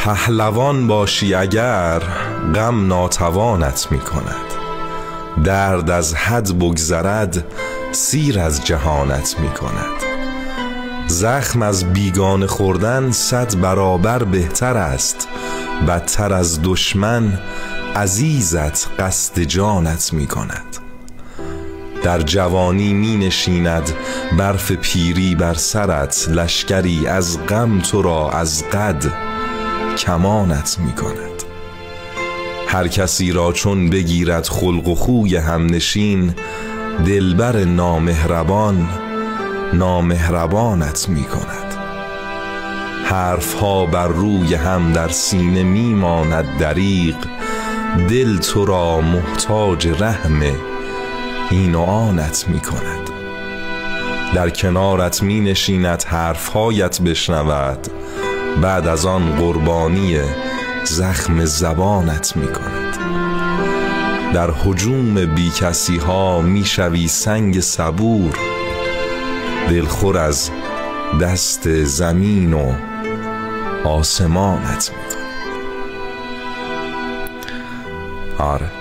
پهلوان باشی اگر غم ناتوانت می کند، درد از حد بگذرد سیر از جهانت می کند. زخم از بیگانه خوردن 100 برابر بهتر است، بدتر از دشمن عزیزت قصد جانت می کند. در جوانی می نشیند برف پیری بر سرت، لشکری از غم تو را از قد کمانت می کند. هر کسی را چون بگیرد خلق و خوی همنشین، دلبر نامهربان نامهربانت می کند. حرفها بر روی هم در سینه می ماند دریغ، دل تو را محتاج رحم این و آنت می کند. در کنارت می نشیند حرفهایت بشنود، بعد از آن قربانی زخم زبانت می کند. در هجوم بی کسی ها می شوی سنگ صبور، دلخور از دست زمین و آسمانت می کند. آره